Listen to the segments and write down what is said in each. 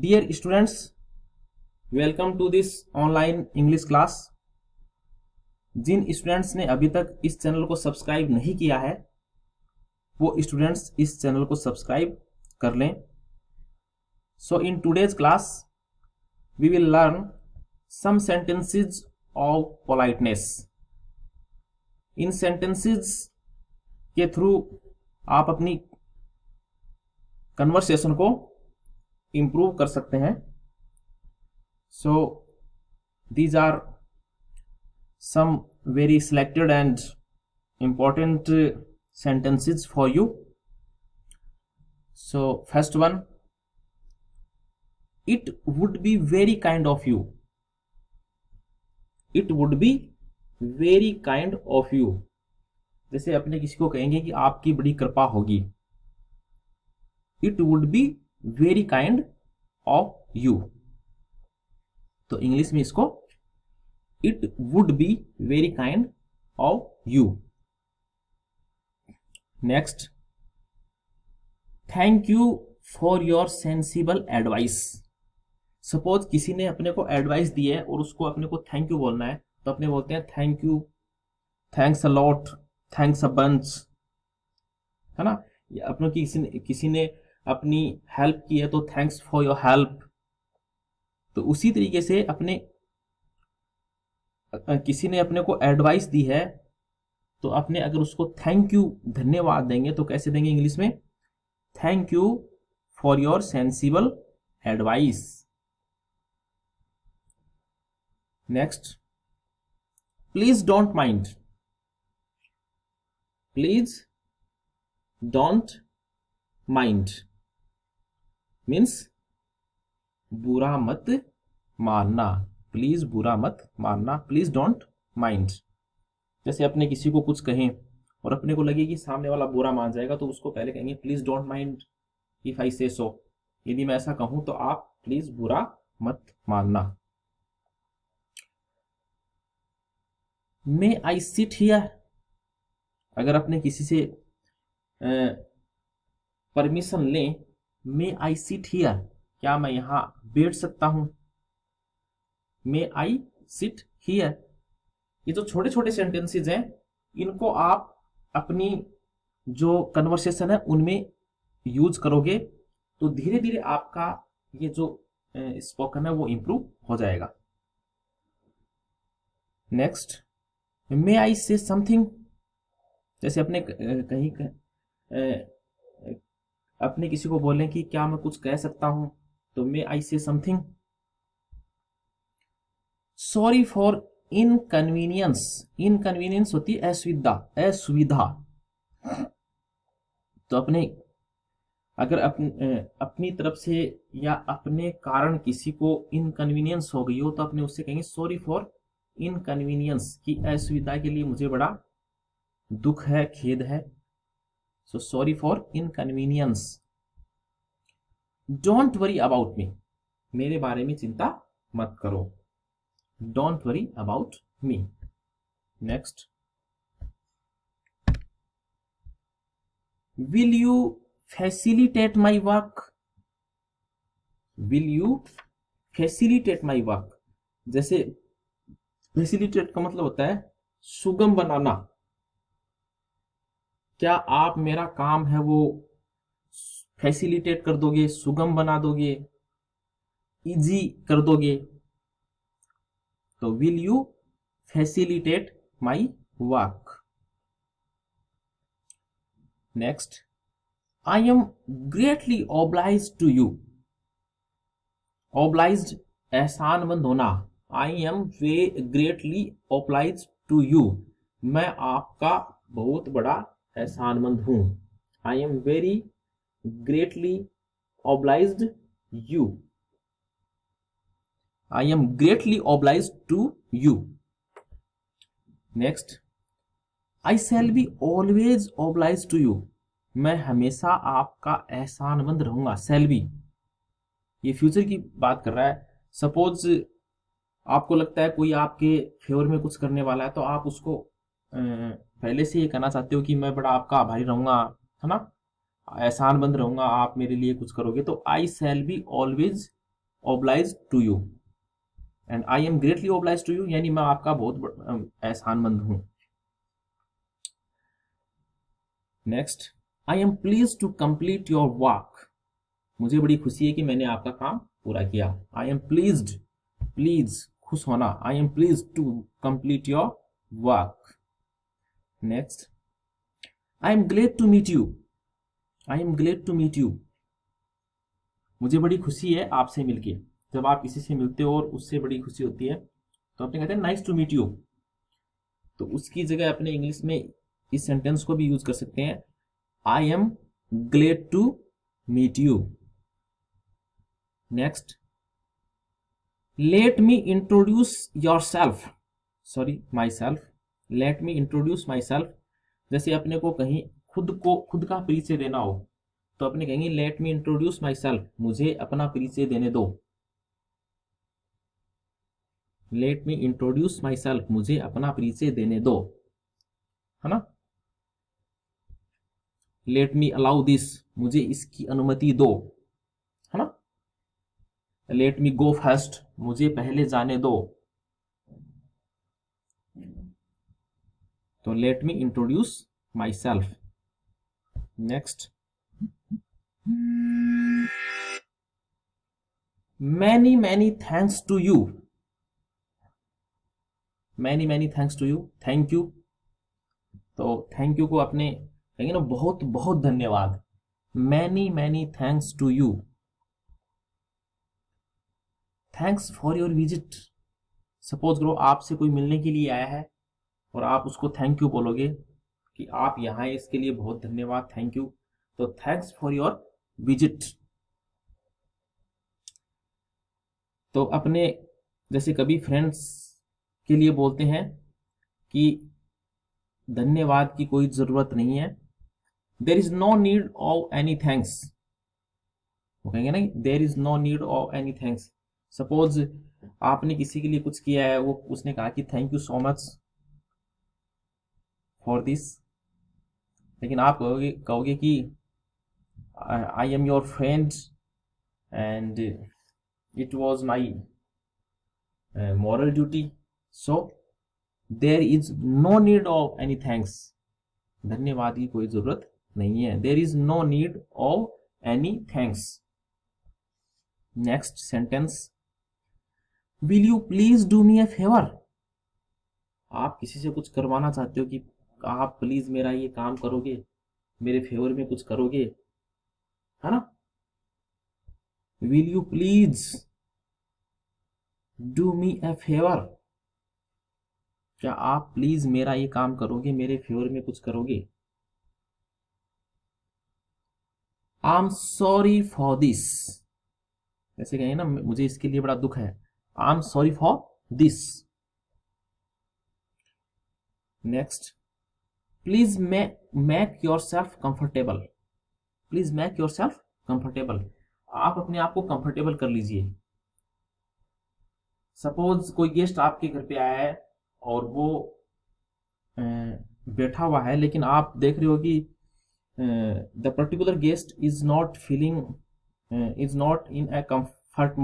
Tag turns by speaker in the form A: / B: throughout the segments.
A: Dear students, welcome to this online English class. जिन students ने अभी तक इस चैनल को सब्सक्राइब नहीं किया है वो स्टूडेंट्स इस चैनल को सब्सक्राइब कर लें। So in today's class we will learn some sentences of politeness. In sentences के थ्रू आप अपनी कन्वर्सेशन को इंप्रूव कर सकते हैं। So these are some very selected and important sentences for you. So first one, it would be very kind of you. It would be very kind of you. जैसे अपने किसी को कहेंगे कि आपकी बड़ी कृपा होगी। It would be very kind of you. तो इंग्लिश में इसको It would be very kind of you. Next, thank you for your sensible advice. Suppose किसी ने अपने को एडवाइस दी है और उसको अपने को थैंक यू बोलना है, तो अपने बोलते हैं thank you, thanks a lot, thanks a bunch, है ना। अपनों की किसी ने अपनी हेल्प की है तो थैंक्स फॉर योर हेल्प। तो उसी तरीके से अपने किसी ने अपने को एडवाइस दी है तो अपने अगर उसको थैंक यू धन्यवाद देंगे तो कैसे देंगे इंग्लिश में? Thank you for your sensible advice. Next, please don't mind. Please don't mind means बुरा मत मानना। प्लीज बुरा मत मानना, प्लीज डोंट माइंड। जैसे अपने किसी को कुछ कहें और अपने को लगे कि सामने वाला बुरा मान जाएगा तो उसको पहले कहेंगे please don't mind if I से सो। यदि मैं ऐसा कहूं तो आप प्लीज बुरा मत मानना। मे आई सिट हियर। अगर अपने किसी से परमिशन लें, मे आई सिट हियर, क्या मैं यहां बैठ सकता हूं? मे आई सिट हियर। ये जो छोटे छोटे सेंटेंसेस हैं इनको आप अपनी जो कन्वर्सेशन है उनमें यूज करोगे तो धीरे धीरे आपका ये जो स्पोकन है वो इंप्रूव हो जाएगा। Next, may I say something. जैसे अपने कहीं अपने किसी को बोलें कि क्या मैं कुछ कह सकता हूं, तो may I say something. Sorry for inconvenience. Inconvenience होती है असुविधा, असुविधा। तो अपने अगर अपनी तरफ से या अपने कारण किसी को इनकन्वीनियंस हो गई हो तो अपने उससे कहेंगे सॉरी फॉर इनकन्वीनियंस, की असुविधा के लिए मुझे बड़ा दुख है, खेद है। So sorry for inconvenience. Don't worry about me. मेरे बारे में चिंता मत करो। Don't worry about me. Next, will you facilitate my work? Will you facilitate my work? जैसे facilitate का मतलब होता है सुगम बनाना। क्या आप मेरा काम है वो फैसिलिटेट कर दोगे, सुगम बना दोगे, इजी कर दोगे? तो will you facilitate my work. Next, I am greatly oblige to you. Obliged एहसानमंद होना। I am greatly oblige to you, मैं आपका बहुत बड़ा एहसानमंद हूं। I am very greatly obliged you. I am greatly obliged to you. Next, I shall be always obliged to you. मैं हमेशा आपका एहसानमंद रहूंगा। shall be ये फ्यूचर की बात कर रहा है। सपोज आपको लगता है कोई आपके फेवर में कुछ करने वाला है तो आप उसको पहले से ये कहना चाहते हो कि मैं बड़ा आपका आभारी रहूंगा, है ना, एहसानमंद रहूंगा, आप मेरे लिए कुछ करोगे। तो I shall be always obliged to you and I am greatly obliged to you, यानी मैं आपका बहुत एहसानमंद हूं. Next, I am pleased to complete your work. मुझे बड़ी खुशी है कि मैंने आपका काम पूरा किया. I am pleased, please खुश होना. I am pleased to complete your work. Next, I am glad to meet you. I am glad to meet you. मुझे बड़ी खुशी है आपसे मिलके. जब आप किसी से मिलते हो और उससे बड़ी खुशी होती है तो अपने कहते हैं नाइस टू मीट यू. तो उसकी जगह अपने इंग्लिश में इस सेंटेंस को भी यूज कर सकते हैं, I am glad to meet you. Next, let me introduce yourself, sorry myself. Let me introduce myself. जैसे अपने को कहीं खुद का परिचय देना हो तो अपने कहेंगे late me introduce my self, मुझे अपना परिचय देने दो. Late me introduce my self, मुझे अपना परिचय देने दो, है ना. लेट मी अलाउ दिस, मुझे इसकी अनुमति दो, है ना. लेट मी गो फर्स्ट, मुझे पहले जाने दो. तो let me introduce myself. Next, many thanks to you. Many thanks to you, thank you. तो थैंक यू को अपने कहेंगे ना बहुत बहुत धन्यवाद. Many thanks to you. Thanks for your visit. Suppose करो आपसे कोई मिलने के लिए आया है और आप उसको थैंक यू बोलोगे कि आप यहाँ आए इसके लिए बहुत धन्यवाद, थैंक यू. तो थैंक्स फॉर योर विजिट. तो अपने जैसे कभी फ्रेंड्स के लिए बोलते हैं कि धन्यवाद की कोई जरूरत नहीं है, there is no need of any thanks. वो कहेंगे ना there is no need of any thanks. Suppose आपने किसी के लिए कुछ किया है, वो उसने कहा कि thank you so much for this, लेकिन आप कहोगे कि I am your friend and it was my moral duty, so there is no need of any thanks. धन्यवाद की कोई जरूरत नहीं है. there is no need of any thanks. next sentence, will you please do me a favor. आप किसी से कुछ करवाना चाहते हो कि आप प्लीज मेरा ये काम करोगे, मेरे फेवर में कुछ करोगे, है ना. will you please do me A favour. क्या आप प्लीज मेरा ये काम करोगे, मेरे फेवर में कुछ करोगे. I am sorry for this. ऐसे कहें ना मुझे इसके लिए बड़ा दुख है, I am sorry for this. Next, please make your self comfortable. Please make your self comfortable. आप अपने आप को कंफर्टेबल कर लीजिए. सपोज कोई गेस्ट आपके घर पे आया है और वो बैठा हुआ है, लेकिन आप देख रहे हो कि the particular guest is not feeling, is not in a comfort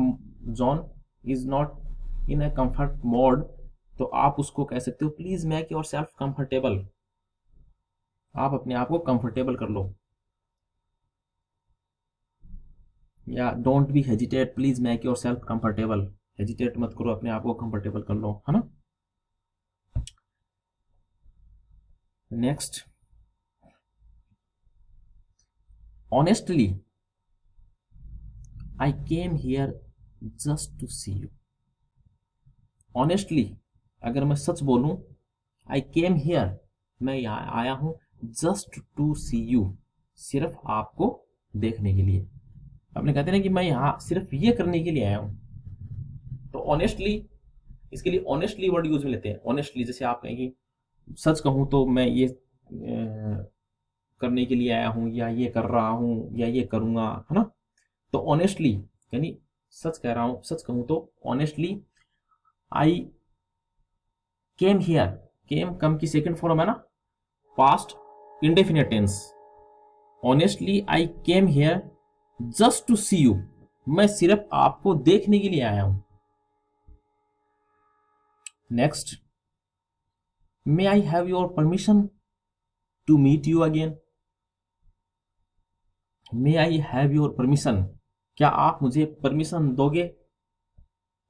A: zone, is not in a comfort mode. तो आप उसको कह सकते हो please make your self comfortable. आप अपने आप को कंफर्टेबल कर लो. या don't be hesitate, please make your self comfortable. Hesitate मत करो, अपने आप को कंफर्टेबल कर लो, है ना. Next, honestly I came here just to see you. Honestly अगर मैं सच बोलूं, आई केम हियर, मैं यहां आया हूं जस्ट टू सी यू, सिर्फ आपको देखने के लिए. आपने कहते हैं ना कि मैं यहां सिर्फ ये करने के लिए आया हूं. तो ऑनेस्टली, इसके लिए ऑनेस्टली वर्ड यूज में लेते हैं. ऑनेस्टली जैसे आप कहेंगे सच कहूं तो मैं ये करने के लिए आया हूं, या ये कर रहा हूं, या ये करूंगा, है ना. तो ऑनेस्टली यानी सच कह रहा हूं, सच कहूं तो ऑनेस्टली आई केम हियर. केम कम की सेकंड फॉर्म है ना, past indefinite tense. Honestly I came here just to see you. मैं सिर्फ आपको देखने के लिए आया हूं। Next, may I have your permission to meet you again. May I have your permission, क्या आप मुझे परमिशन दोगे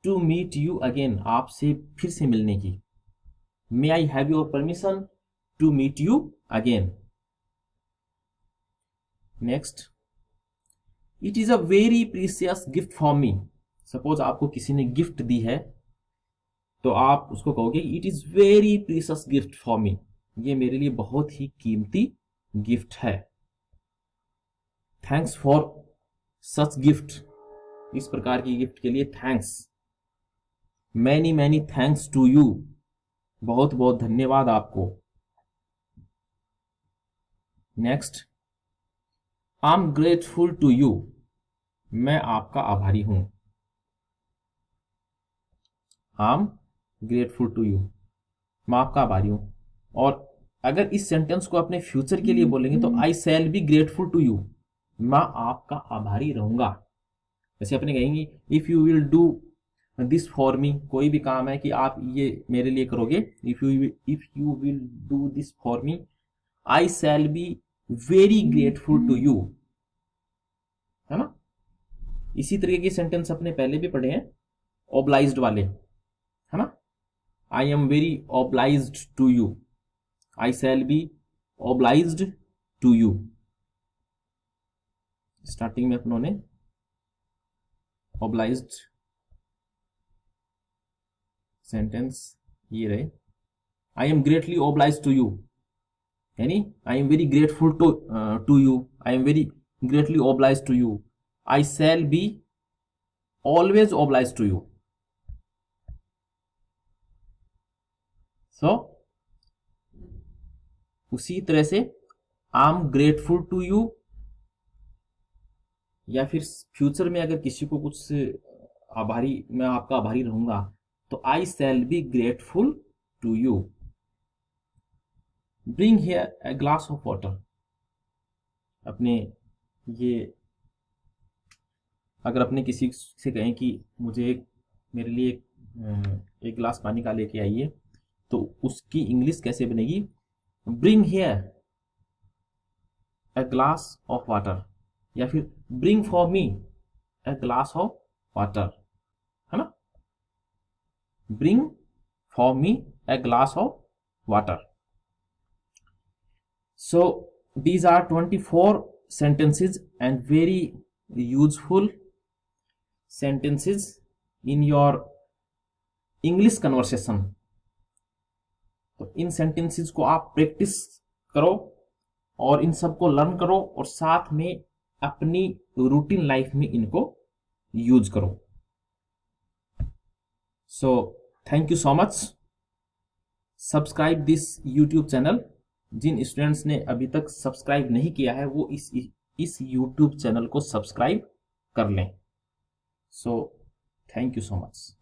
A: टू मीट यू अगेन, आपसे फिर से मिलने की। May I have your permission to meet you again. Next, it is a very precious gift for me. Suppose आपको किसी ने गिफ्ट दी है तो आप उसको कहोगे it is very precious gift for मी, ये मेरे लिए बहुत ही कीमती गिफ्ट है। थैंक्स फॉर सच गिफ्ट, इस प्रकार की गिफ्ट के लिए thanks. Many many thanks to you, बहुत बहुत धन्यवाद आपको। Next, I am grateful to you, मैं आपका आभारी हूं। I am grateful to you, मैं आपका आभारी हूं। और अगर इस सेंटेंस को अपने फ्यूचर के लिए बोलेंगे तो I shall be grateful to you, मैं आपका आभारी रहूंगा। जैसे अपने कहेंगे if you will do this for me, कोई भी काम है कि आप ये मेरे लिए करोगे, if you will do this for me I shall be very grateful to you, है ना। इसी तरीके के सेंटेंस अपने पहले भी पढ़े हैं, ऑब्लाइज्ड वाले, है ना। I am very obliged to you, I shall be obliged to you. Starting में अपनों ने ऑब्लाइज्ड सेंटेंस ये रहे, I am greatly obliged to you, यानी I am very grateful to you, I am very greatly obliged to you, I shall be always obliged to you. So उसी तरह से I am grateful to you, या फिर future में अगर किसी को कुछ आभारी, मैं आपका आभारी रहूंगा, तो I shall be grateful to you. Bring here a glass of water, अपने ये अगर अपने किसी से कहें कि मुझे मेरे लिए एक गिलास पानी का लेके आइए, तो उसकी इंग्लिश कैसे बनेगी, bring here a glass of water, या फिर bring for me A glass of water, है ना। Bring for me A glass of water. So these are 24 sentences and very useful sentences in your English conversation. तो इन sentences को आप practice करो और इन सबको लर्न करो और साथ में अपनी रूटीन लाइफ में इनको यूज करो। So thank you so much. Subscribe this YouTube channel. जिन स्टूडेंट्स ने अभी तक सब्सक्राइब नहीं किया है वो इस YouTube चैनल को सब्सक्राइब कर लें। So thank you so much.